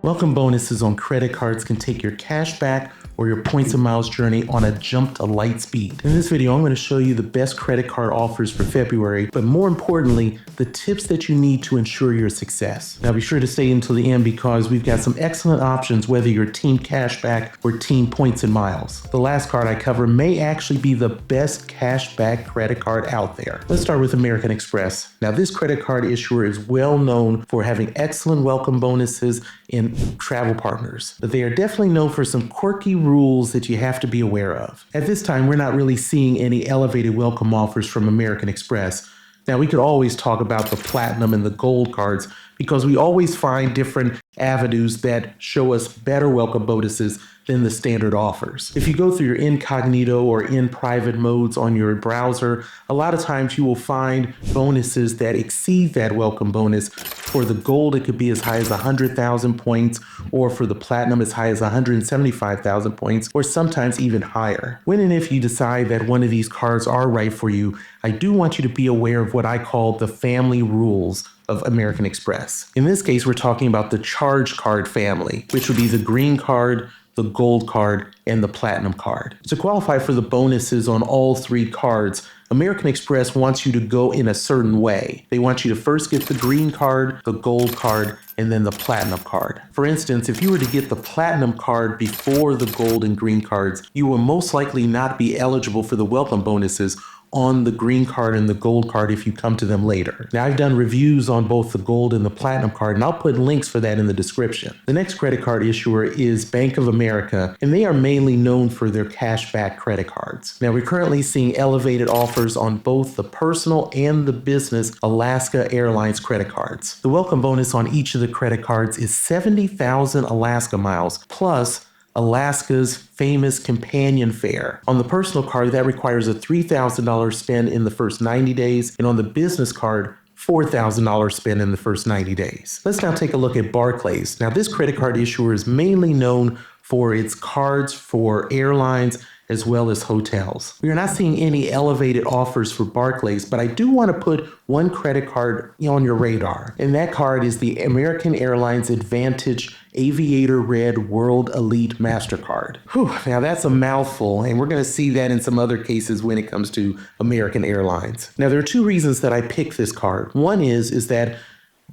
Welcome bonuses on credit cards can take your cash back or your points and miles journey on a jump to light speed. In this video, I'm going to show you the best credit card offers for February, but more importantly, the tips that you need to ensure your success. Now be sure to stay until the end because we've got some excellent options whether you're team cashback or team points and miles. The last card I cover may actually be the best cashback credit card out there. Let's start with American Express. Now this credit card issuer is well known for having excellent welcome bonuses in travel partners, but they are definitely known for some quirky rules that you have to be aware of. At this time, we're not really seeing any elevated welcome offers from American Express. Now, we could always talk about the platinum and the gold cards because we always find different avenues that show us better welcome bonuses than the standard offers. If you go through your incognito or in private modes on your browser, a lot of times you will find bonuses that exceed that welcome bonus. For the gold, it could be as high as 100,000 points, or for the platinum as high as 175,000 points, or sometimes even higher. When and if you decide that one of these cards are right for you, I do want you to be aware of what I call the family rules of American Express. In this case, we're talking about the charge card family, which would be the green card, the gold card, and the platinum card. To qualify for the bonuses on all three cards, American Express wants you to go in a certain way. They want you to first get the green card, the gold card, and then the platinum card. For instance, if you were to get the platinum card before the gold and green cards, you will most likely not be eligible for the welcome bonuses on the green card and the gold card if you come to them later. Now, I've done reviews on both the gold and the platinum card, and I'll put links for that in the description. The next credit card issuer is Bank of America, and they are mainly known for their cashback credit cards. Now, we're currently seeing elevated offers on both the personal and the business Alaska Airlines credit cards. The welcome bonus on each of the credit cards is 70,000 Alaska miles, plus Alaska's famous companion fare. On the personal card, that requires a $3,000 spend in the first 90 days, and on the business card, $4,000 spent in the first 90 days. Let's now take a look at Barclays. Now, this credit card issuer is mainly known for its cards for airlines as well as hotels. We are not seeing any elevated offers for Barclays, but I do want to put one credit card on your radar, and that card is the American Airlines Advantage Aviator Red World Elite MasterCard. Whew, now that's a mouthful, and we're going to see that in some other cases when it comes to American Airlines. Now, there are two reasons that I picked this card. One is that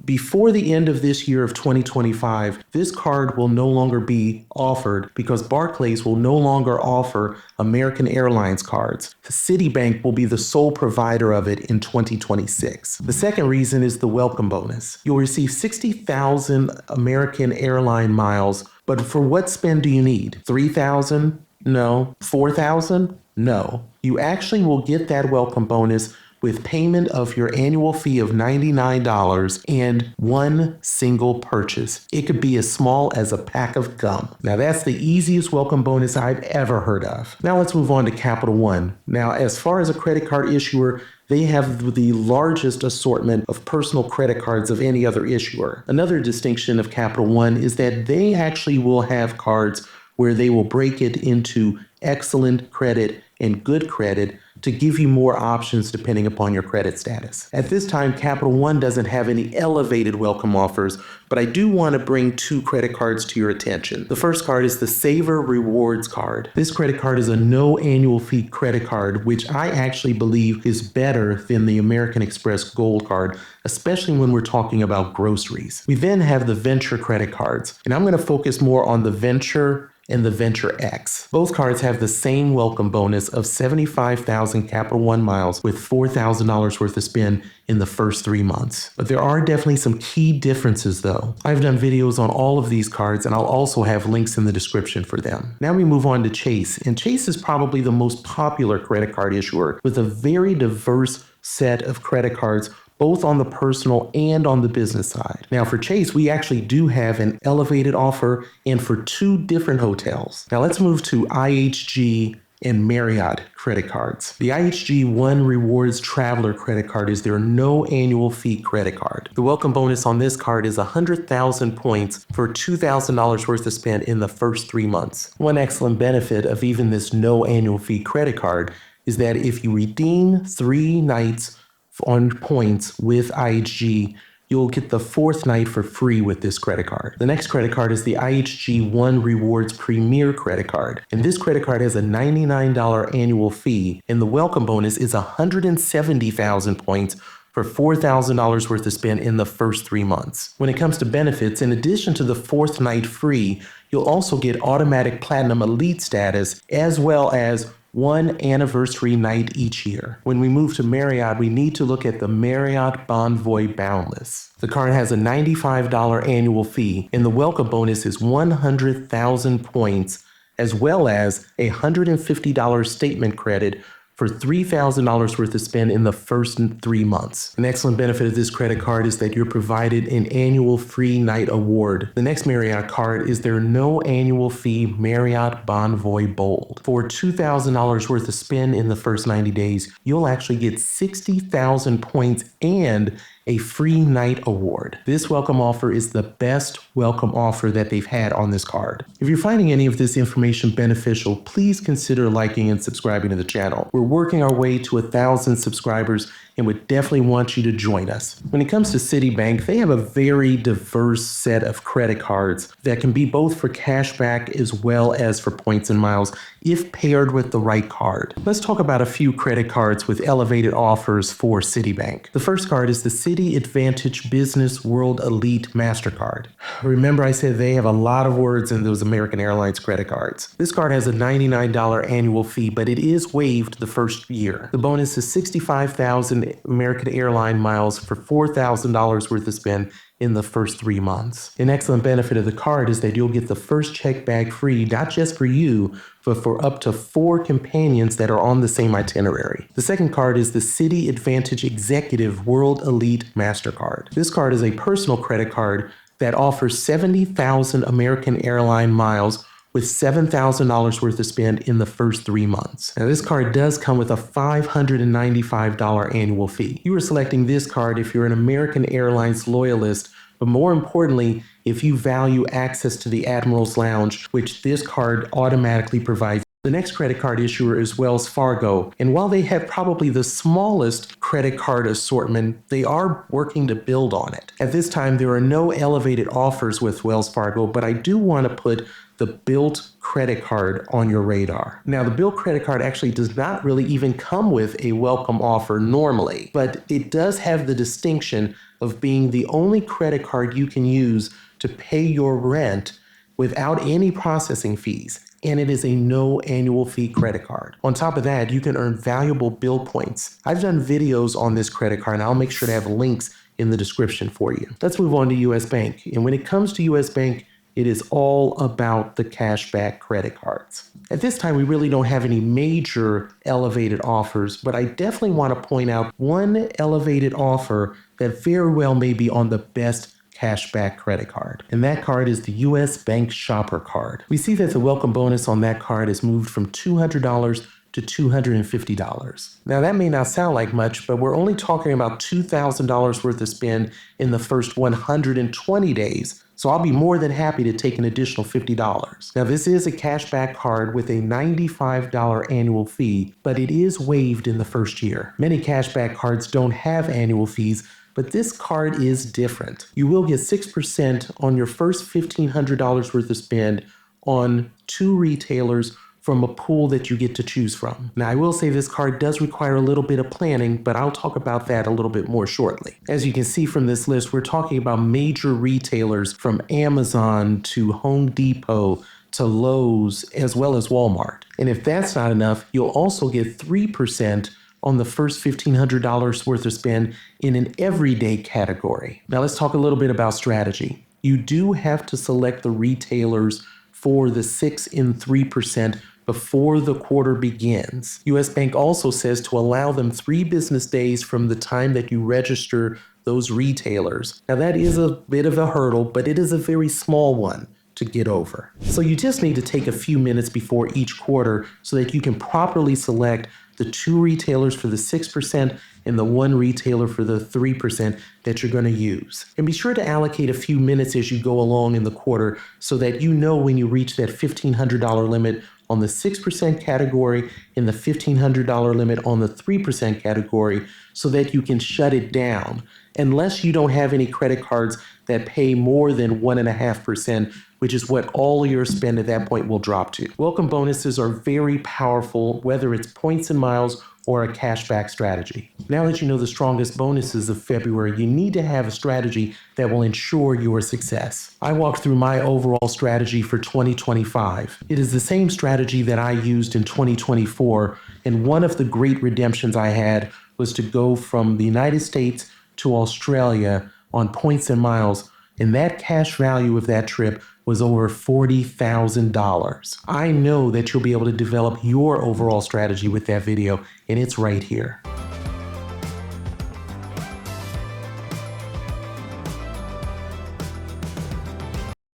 before the end of this year of 2025, this card will no longer be offered because Barclays will no longer offer American Airlines cards. Citibank will be the sole provider of it in 2026. The second reason is the welcome bonus. You'll receive 60,000 American airline miles, but for what spend do you need? 3,000? No. 4,000? No. You actually will get that welcome bonus with payment of your annual fee of $99 and one single purchase. It could be as small as a pack of gum. Now that's the easiest welcome bonus I've ever heard of. Now let's move on to Capital One. Now, as far as a credit card issuer, they have the largest assortment of personal credit cards of any other issuer. Another distinction of Capital One is that they actually will have cards where they will break it into excellent credit and good credit to give you more options depending upon your credit status. At this time, Capital One doesn't have any elevated welcome offers, but I do want to bring two credit cards to your attention. The first card is the Savor Rewards card. This credit card is a no annual fee credit card, which I actually believe is better than the American Express Gold card, especially when we're talking about groceries. We then have the Venture credit cards, and I'm going to focus more on the Venture and the Venture X. Both cards have the same welcome bonus of 75,000 Capital One miles with $4,000 worth of spend in the first 3 months. But there are definitely some key differences though. I've done videos on all of these cards and I'll also have links in the description for them. Now we move on to Chase, and Chase is probably the most popular credit card issuer with a very diverse set of credit cards both on the personal and on the business side. Now for Chase, we actually do have an elevated offer and for two different hotels. Now let's move to IHG and Marriott credit cards. The IHG One Rewards Traveler credit card is their no annual fee credit card. The welcome bonus on this card is 100,000 points for $2,000 worth of spend in the first 3 months. One excellent benefit of even this no annual fee credit card is that if you redeem 3 nights on points with IHG, you'll get the fourth night for free with this credit card. The next credit card is the IHG One Rewards Premier credit card. And this credit card has a $99 annual fee, and the welcome bonus is 170,000 points for $4,000 worth of spend in the first 3 months. When it comes to benefits, in addition to the fourth night free, you'll also get automatic Platinum Elite status as well as one anniversary night each year. When we move to Marriott, we need to look at the Marriott Bonvoy Boundless. The card has a $95 annual fee, and the welcome bonus is 100,000 points, as well as a $150 statement credit for $3,000 worth of spend in the first 3 months. An excellent benefit of this credit card is that you're provided an annual free night award. The next Marriott card is their no annual fee Marriott Bonvoy Bold. For $2,000 worth of spend in the first 90 days, you'll actually get 60,000 points and a free night award. This welcome offer is the best welcome offer that they've had on this card. If you're finding any of this information beneficial, please consider liking and subscribing to the channel. We're working our way to 1,000 subscribers and would definitely want you to join us. When it comes to Citibank, they have a very diverse set of credit cards that can be both for cashback as well as for points and miles if paired with the right card. Let's talk about a few credit cards with elevated offers for Citibank. The first card is the Citi Advantage Business World Elite MasterCard. Remember I said they have a lot of words in those American Airlines credit cards. This card has a $99 annual fee, but it is waived the first year. The bonus is 65,000 American Airline miles for $4,000 worth of spend in the first 3 months. An excellent benefit of the card is that you'll get the first check bag free, not just for you, but for up to 4 companions that are on the same itinerary. The second card is the Citi Advantage Executive World Elite MasterCard. This card is a personal credit card that offers 70,000 American Airline miles with $7,000 worth of spend in the first 3 months. Now this card does come with a $595 annual fee. You are selecting this card if you're an American Airlines loyalist, but more importantly, if you value access to the Admiral's Lounge, which this card automatically provides. The next credit card issuer is Wells Fargo, and while they have probably the smallest credit card assortment, they are working to build on it. At this time, there are no elevated offers with Wells Fargo, but I do want to put the Bilt credit card on your radar. Now, the Bilt credit card actually does not really even come with a welcome offer normally, but it does have the distinction of being the only credit card you can use to pay your rent without any processing fees. And it is a no annual fee credit card. On top of that, you can earn valuable bill points. I've done videos on this credit card, and I'll make sure to have links in the description for you. Let's move on to US Bank. And when it comes to US Bank, it is all about the cashback credit cards. At this time, we really don't have any major elevated offers, but I definitely want to point out one elevated offer that very well may be on the best cashback credit card. And that card is the US Bank Shopper Card. We see that the welcome bonus on that card has moved from $200 to $250. Now that may not sound like much, but we're only talking about $2,000 worth of spend in the first 120 days. So I'll be more than happy to take an additional $50. Now this is a cashback card with a $95 annual fee, but it is waived in the first year. Many cashback cards don't have annual fees, but this card is different. You will get 6% on your first $1,500 worth of spend on 2 retailers from a pool that you get to choose from. Now, I will say this card does require a little bit of planning, but I'll talk about that a little bit more shortly. As you can see from this list, we're talking about major retailers from Amazon to Home Depot to Lowe's, as well as Walmart. And if that's not enough, you'll also get 3% on the first $1,500 worth of spend in an everyday category. Now let's talk a little bit about strategy. You do have to select the retailers for the 6 and 3% before the quarter begins. US Bank also says to allow them 3 business days from the time that you register those retailers. Now that is a bit of a hurdle, but it is a very small one to get over. So you just need to take a few minutes before each quarter so that you can properly select the 2 retailers for the 6% and the 1 retailer for the 3% that you're going to use. And be sure to allocate a few minutes as you go along in the quarter so that you know when you reach that $1,500 limit on the 6% category and the $1,500 limit on the 3% category so that you can shut it down unless you don't have any credit cards that pay more than 1.5%, which is what all your spend at that point will drop to. Welcome bonuses are very powerful, whether it's points and miles or a cashback strategy. Now that you know the strongest bonuses of February, you need to have a strategy that will ensure your success. I walked through my overall strategy for 2025. It is the same strategy that I used in 2024, and one of the great redemptions I had was to go from the United States to Australia on points and miles, and that cash value of that trip was over $40,000. I know that you'll be able to develop your overall strategy with that video, and it's right here.